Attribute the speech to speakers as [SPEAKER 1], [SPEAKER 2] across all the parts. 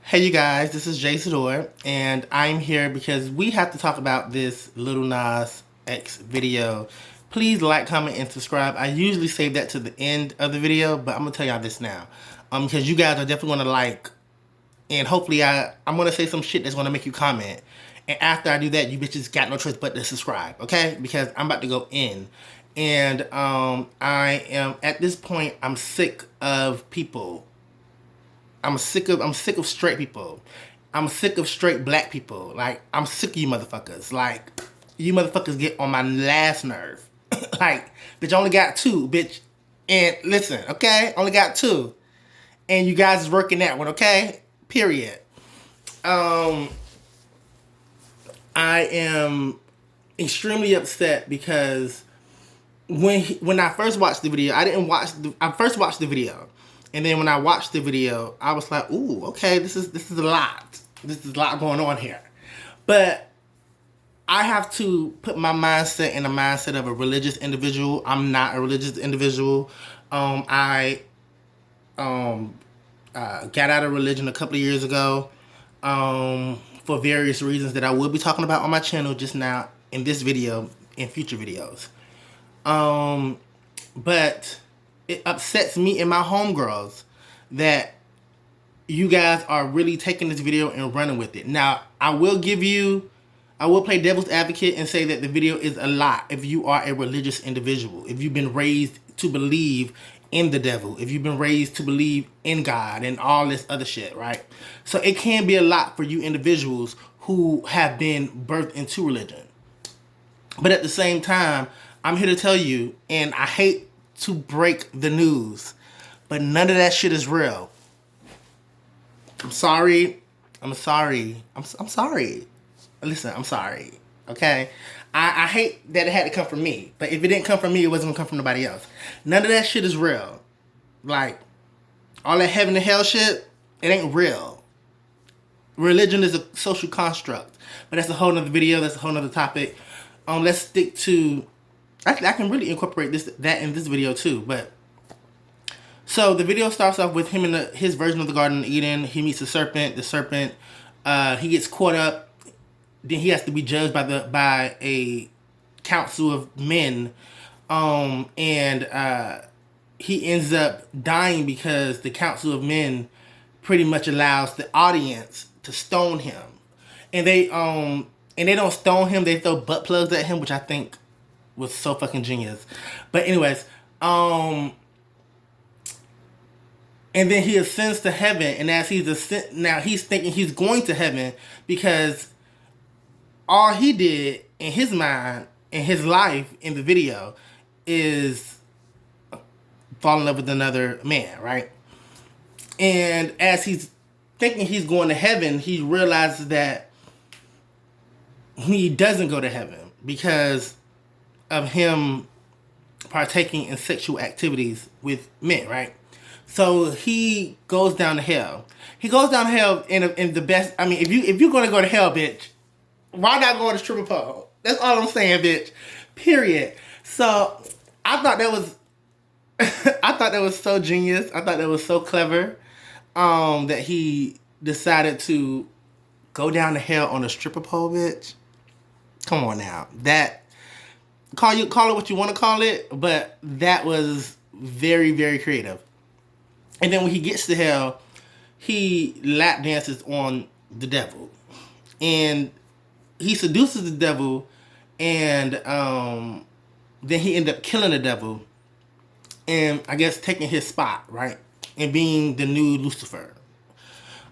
[SPEAKER 1] Hey you guys, this is Jay Sador, and I'm here because we have to talk about this LiL Nas X video. Please like, comment, and subscribe. I usually save that to the end of the video, but I'm gonna tell y'all this now, because you guys are definitely gonna like, and hopefully I'm gonna say some shit that's gonna make you comment. And after I do that, you bitches got no choice but to subscribe, okay? Because I'm about to go in, and I am at this point. I'm sick of people. I'm sick of straight people. I'm sick of straight black people. Like, I'm sick of you motherfuckers. Like, you motherfuckers get on my last nerve. Like, bitch, I only got two, bitch. And listen, okay? Only got two. And you guys is working that one, okay? Period. I am extremely upset because when I first watched the video, I first watched the video. And then when I watched the video, I was like, ooh, okay, this is a lot. This is a lot going on here. But I have to put my mindset in the mindset of a religious individual. I'm not a religious individual. I got out of religion a couple of years ago for various reasons that I will be talking about on my channel just now in this video, in future videos. But it upsets me and my homegirls that you guys are really taking this video and running with it. Now, I will play devil's advocate and say that the video is a lot if you are a religious individual. If you've been raised to believe in the devil. If you've been raised to believe in God and all this other shit, right? So it can be a lot for you individuals who have been birthed into religion. But at the same time, I'm here to tell you, and I hate to break the news, but none of that shit is real. I'm sorry. I'm sorry. I'm sorry. Listen, I'm sorry. Okay? I hate that it had to come from me. But if it didn't come from me, it wasn't gonna come from nobody else. None of that shit is real. Like, all that heaven and hell shit, it ain't real. Religion is a social construct. But that's a whole nother video. That's a whole nother topic. Let's stick to... Actually, I can really incorporate that in this video too. But so the video starts off with him in his version of the Garden of Eden. He meets the serpent. The serpent, he gets caught up. Then he has to be judged by a council of men, and he ends up dying because the council of men pretty much allows the audience to stone him, and they don't stone him. They throw butt plugs at him, which I think was so fucking genius. But anyways, and then he ascends to heaven, and as now he's thinking he's going to heaven because all he did in his mind, in his life, in the video, is fall in love with another man, right? And as he's thinking he's going to heaven, he realizes that he doesn't go to heaven because of him partaking in sexual activities with men, right? So he goes down to hell. He goes down to hell in the best. I mean, if you're gonna go to hell, bitch, why not go to stripper pole? That's all I'm saying, bitch. Period. So I thought that was, I thought that was so genius. I thought that was so clever. That he decided to go down to hell on a stripper pole, bitch. Come on now, that. Call it what you want to call it, but that was very, very creative. And then when he gets to hell, he lap dances on the devil. And he seduces the devil, and then he ended up killing the devil. And I guess taking his spot, right? And being the new Lucifer.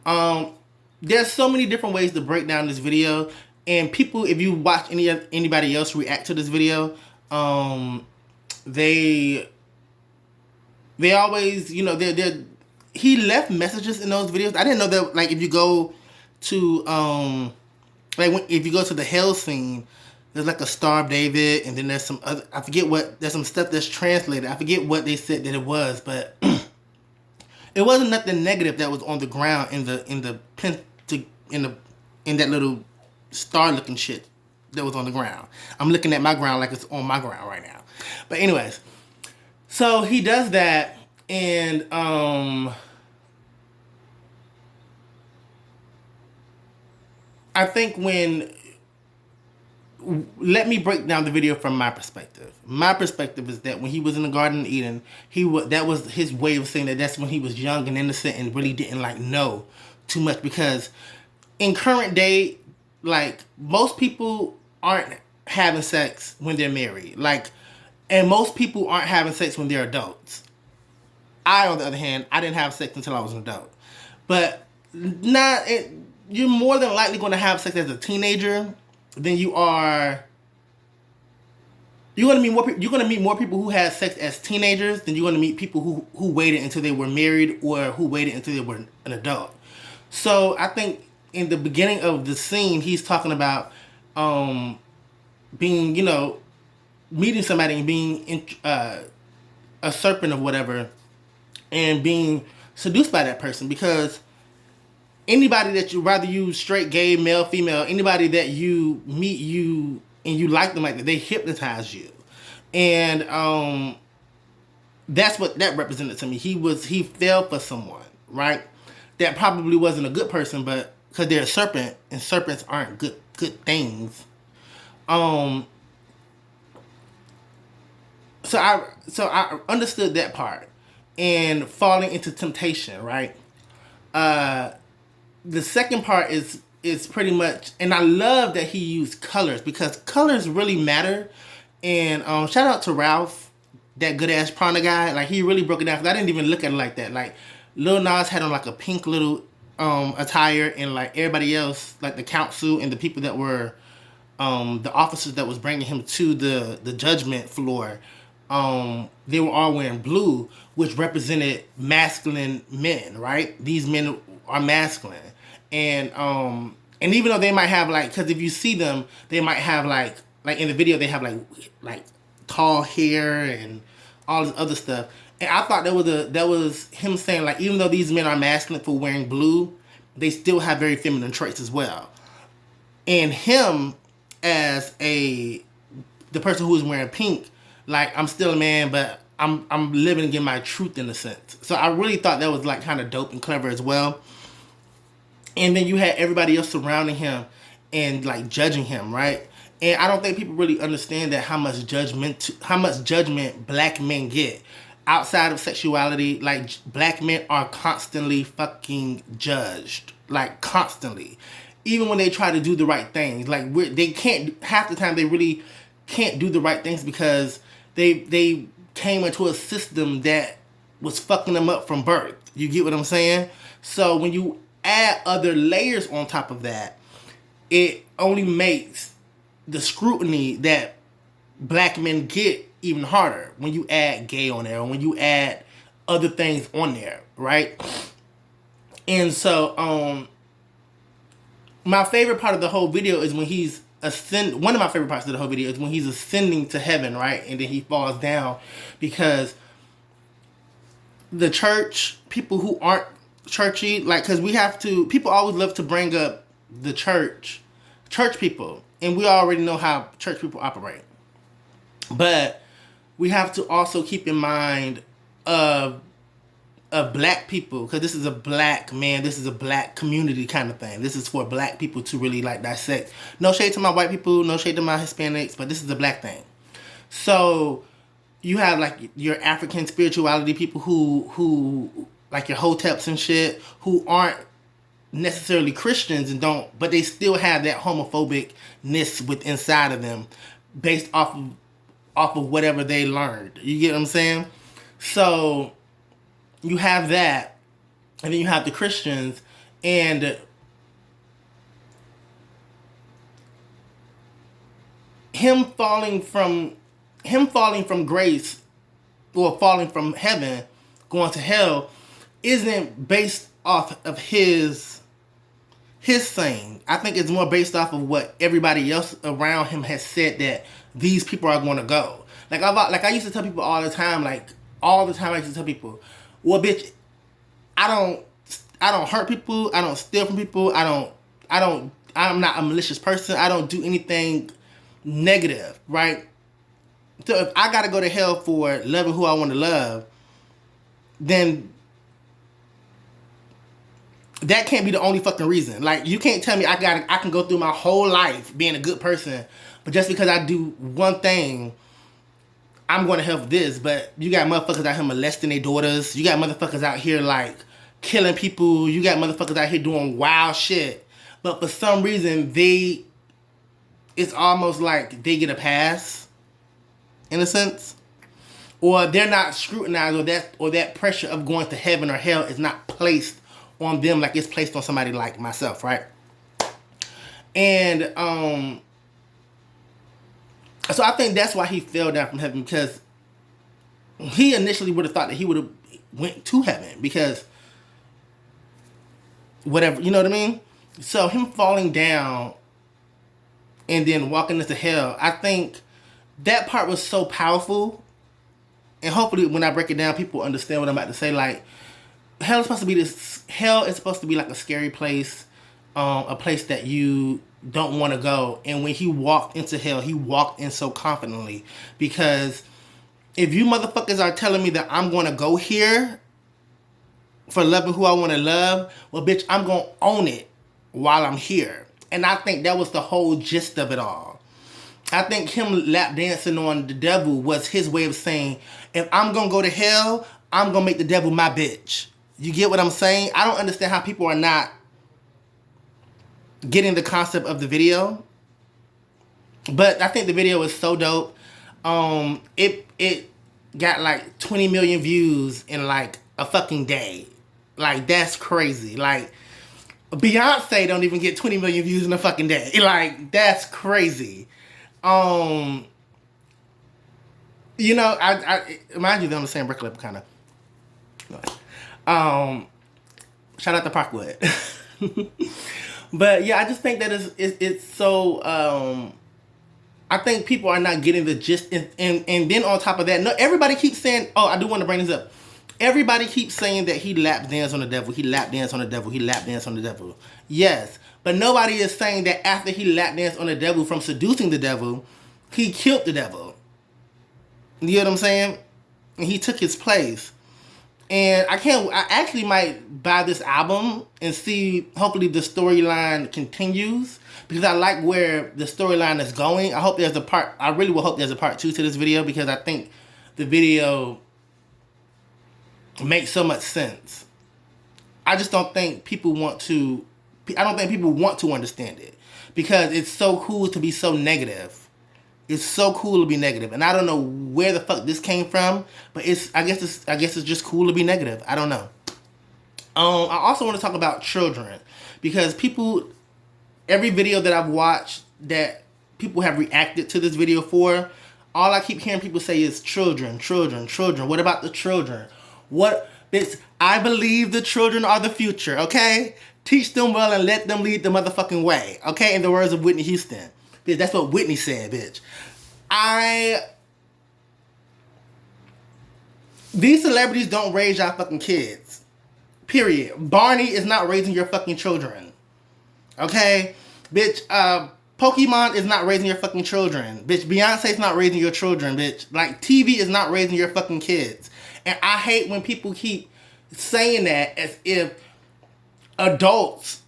[SPEAKER 1] There's so many different ways to break down this video. And people, if you watch anybody else react to this video, they always, you know, he left messages in those videos. I didn't know that, like, if you go to, if you go to the hell scene, there's like a Star of David, and then there's some other, there's some stuff that's translated. I forget what they said that it was, but it wasn't nothing negative that was on the ground in that little star looking shit that was on the ground. I'm looking at my ground like it's on my ground right now. But anyways, so he does that, and I think when let me break down the video from my perspective. My perspective is that when he was in the Garden of Eden, that was his way of saying that that's when he was young and innocent and really didn't like know too much, because in current day, like most people aren't having sex when they're married, like, and most people aren't having sex when they're adults. I, on the other hand, I didn't have sex until I was an adult, but you're more than likely going to have sex as a teenager than you are. You're going to meet more people who had sex as teenagers than you're going to meet people who waited until they were married or who waited until they were an adult. So I think in the beginning of the scene, he's talking about being, meeting somebody and being a serpent or whatever, and being seduced by that person, because anybody that you, rather you straight, gay, male, female, anybody that you meet you and you like them like that, they hypnotize you. And that's what that represented to me. He fell for someone, right? That probably wasn't a good person, but because they're a serpent and serpents aren't good things. So I understood that part, and falling into temptation, right? The second part is pretty much, and I love that he used colors, because colors really matter. And shout out to Ralph, that good ass Prana guy. Like, he really broke it down, because I didn't even look at it like that. Like, LiL Nas had on like a pink little attire, and like everybody else, like the council and the people that were the officers that was bringing him to the judgment floor, they were all wearing blue, which represented masculine men, right? These men are masculine. And even though they might have like, because if you see them, they might have like in the video, they have like tall hair and all this other stuff. And I thought that was him saying, like, even though these men are masculine for wearing blue, they still have very feminine traits as well. And him as the person who is wearing pink, like, I'm still a man, but I'm living and getting my truth in a sense. So I really thought that was like kind of dope and clever as well. And then you had everybody else surrounding him and like judging him, right? And I don't think people really understand that how much judgment black men get outside of sexuality. Like, black men are constantly fucking judged, like constantly, even when they try to do the right things. Like, they can't, half the time they really can't do the right things because they came into a system that was fucking them up from birth. You get what I'm saying? So when you add other layers on top of that, it only makes the scrutiny that black men get even harder when you add gay on there, or when you add other things on there, right? And so my favorite part of the whole video is when he's one of my favorite parts of the whole video is when he's ascending to heaven, right? And then he falls down, because the church, people who aren't churchy, like, because people always love to bring up the church people, and we already know how church people operate. But we have to also keep in mind of black people, because this is a black man, this is a black community kind of thing. This is for black people to really like dissect. No shade to my white people, no shade to my Hispanics, but this is a black thing. So you have like your African spirituality people who like your hoteps and shit, who aren't necessarily Christians and but they still have that homophobicness within inside of them, based off of whatever they learned. You get what I'm saying? So you have that, and then you have the Christians, and him falling from grace, or falling from heaven, going to hell, isn't based off of his thing. I think it's more based off of what everybody else around him has said, that these people are going to go. Like I used to tell people all the time, I used to tell people, well, bitch, I don't hurt people, I don't steal from people, I'm not a malicious person, I don't do anything negative, right? So if I gotta go to hell for loving who I want to love, then that can't be the only fucking reason. Like, you can't tell me I can go through my whole life being a good person, but just because I do one thing, I'm going to help this. But you got motherfuckers out here molesting their daughters. You got motherfuckers out here, like, killing people. You got motherfuckers out here doing wild shit. But for some reason, it's almost like they get a pass, in a sense. Or they're not scrutinized, or that pressure of going to heaven or hell is not placed on them like it's placed on somebody like myself, right? And so I think that's why he fell down from heaven, because he initially would have thought that he would have went to heaven, because whatever, you know what I mean? So him falling down and then walking into hell, I think that part was so powerful. And hopefully when I break it down, people understand what I'm about to say. Like, hell is supposed to be like a scary place, a place that you don't want to go. And when he walked into hell, he walked in so confidently, because if you motherfuckers are telling me that I'm going to go here for loving who I want to love, well, bitch, I'm going to own it while I'm here. And I think that was the whole gist of it all. I think him lap dancing on the devil was his way of saying, if I'm going to go to hell, I'm going to make the devil my bitch. You get what I'm saying? I don't understand how people are not getting the concept of the video. But I think the video is so dope. It got like 20 million views in like a fucking day. Like, that's crazy. Like, Beyonce don't even get 20 million views in a fucking day. Like, that's crazy. You know, I mind you, they're on the same record label, kind of. Shout out to Parkwood. But yeah, I just think that it's so. I think people are not getting the gist, and then on top of that, no, everybody keeps saying. Oh, I do want to bring this up. Everybody keeps saying that he lap danced on the devil. He lap danced on the devil. He lap danced on the devil. Yes, but nobody is saying that after he lap danced on the devil from seducing the devil, he killed the devil. You know what I'm saying? And he took his place. And I actually might buy this album and see, hopefully the storyline continues, because I like where the storyline is going. I really will hope there's a part 2 to this video, because I think the video makes so much sense. I just don't think people want to understand it, because it's so cool to be so negative. It's so cool to be negative, and I don't know where the fuck this came from, but I guess it's just cool to be negative. I don't know. I also want to talk about children, because every video that I've watched that people have reacted to this video for, all I keep hearing people say is children, children, children. What about the children? I believe the children are the future, okay? Teach them well and let them lead the motherfucking way, okay? In the words of Whitney Houston. Bitch, that's what Whitney said, bitch. These celebrities don't raise y'all fucking kids. Period. Barney is not raising your fucking children. Okay? Bitch, Pokemon is not raising your fucking children. Bitch, Beyonce's not raising your children, bitch. Like, TV is not raising your fucking kids. And I hate when people keep saying that as if adults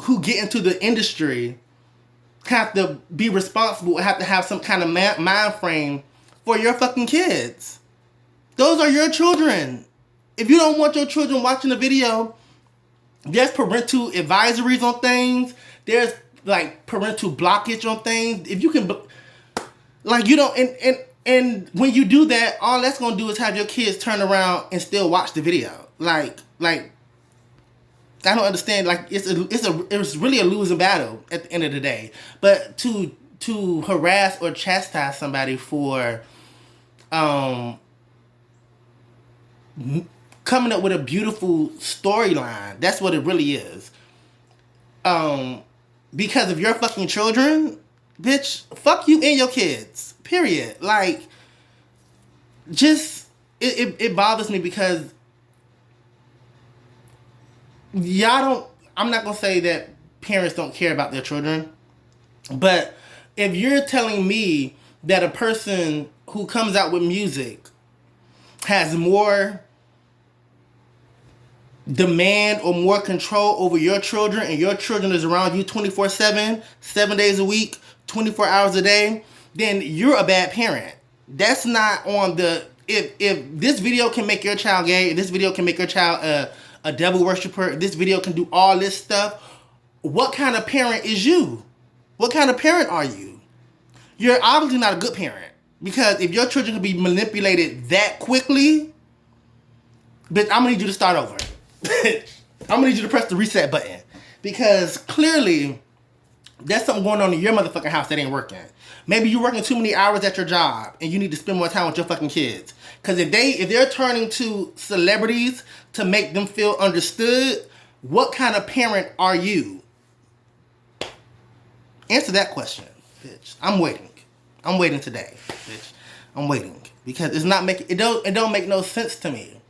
[SPEAKER 1] who get into the industry have to be responsible, have to have some kind of mind frame for your fucking kids. Those are your children. If you don't want your children watching the video, there's parental advisories on things. There's like parental blockage on things. If you can, like, you don't, and when you do that, all that's gonna do is have your kids turn around and still watch the video. Like I don't understand. Like, it's really a losing battle at the end of the day. But to harass or chastise somebody for coming up with a beautiful storyline, that's what it really is. Because of your fucking children, bitch, fuck you and your kids. Period. Like, just it bothers me, because I'm not going to say that parents don't care about their children, but if you're telling me that a person who comes out with music has more demand or more control over your children, and your children is around you 24/7, 7 days a week, 24 hours a day, then you're a bad parent. That's not on the... If this video can make your child gay, if this video can make your child a devil worshiper, if this video can do all this stuff, what kind of parent is you? What kind of parent are you? You're obviously not a good parent. Because if your children can be manipulated that quickly, bitch, I'm gonna need you to start over. I'm gonna need you to press the reset button. Because clearly, there's something going on in your motherfucking house that ain't working. Maybe you're working too many hours at your job and you need to spend more time with your fucking kids. Because if they're turning to celebrities to make them feel understood, what kind of parent are you? Answer that question, bitch. I'm waiting. I'm waiting today, bitch. I'm waiting. Because it's not making... It don't make no sense to me.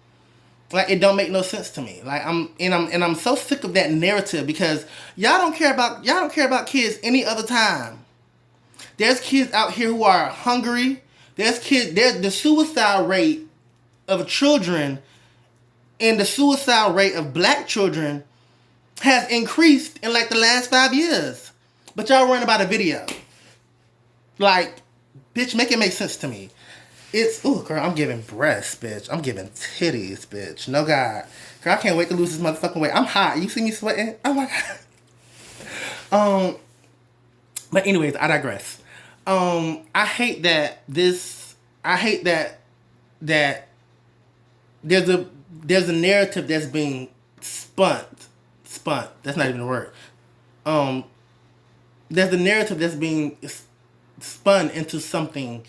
[SPEAKER 1] Like, it don't make no sense to me. Like, I'm so sick of that narrative, because y'all don't care about kids any other time. There's kids out here who are hungry. There's the suicide rate of children and the suicide rate of black children has increased in like the last 5 years. But y'all worrying about a video. Like, bitch, make it make sense to me. Ooh, girl, I'm giving breasts, bitch. I'm giving titties, bitch. No God. Girl, I can't wait to lose this motherfucking weight. I'm hot. You see me sweating? Oh my God. But anyways, I digress. I hate that there's a narrative that's being spun. That's not even a word. There's a narrative that's being spun into something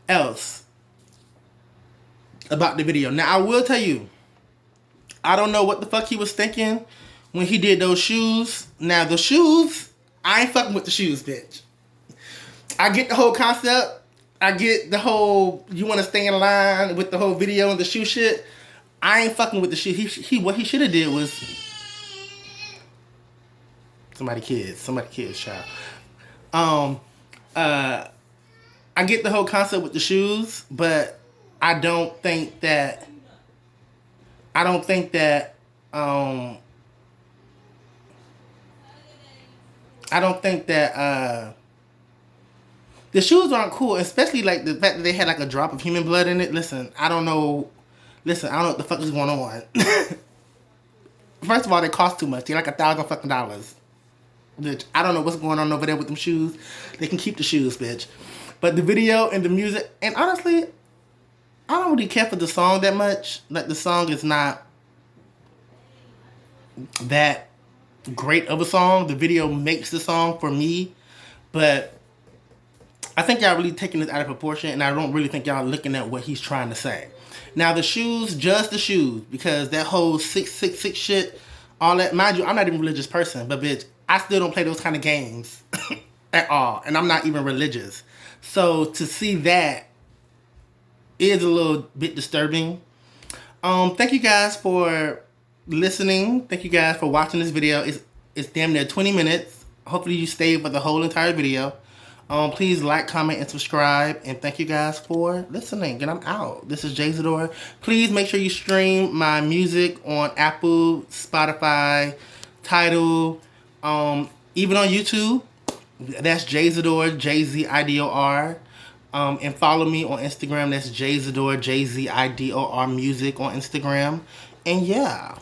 [SPEAKER 1] else about the video. Now, I will tell you, I don't know what the fuck he was thinking when he did those shoes. Now, the shoes, I ain't fucking with the shoes, bitch. I get the whole concept. I get the whole, you want to stay in line with the whole video and the shoe shit. I ain't fucking with the shoe. What he should have did was... Somebody kids, child. I get the whole concept with the shoes, but I don't think that the shoes aren't cool, especially like the fact that they had like a drop of human blood in it. Listen, I don't know what the fuck is going on. First of all, they cost too much. They're like $1,000 fucking dollars. Bitch, I don't know what's going on over there with them shoes. They can keep the shoes, bitch. But the video and the music, and honestly, I don't really care for the song that much. Like, the song is not that great of a song. The video makes the song for me. But I think y'all really taking this out of proportion, and I don't really think y'all looking at what he's trying to say. Now, the shoes, just the shoes, because that whole 666 shit, all that, mind you, I'm not even a religious person, but bitch, I still don't play those kind of games at all, and I'm not even religious. So to see that is a little bit disturbing. Thank you guys for listening. Thank you guys for watching this video. It's damn near 20 minutes. Hopefully you stayed for the whole entire video. Please like, comment, and subscribe. And thank you guys for listening. And I'm out. This is Jay Zador. Please make sure you stream my music on Apple, Spotify, Tidal, even on YouTube. That's Jay Zador, Jzidor. And follow me on Instagram. That's Jay Zador, Jzidor music on Instagram. And yeah.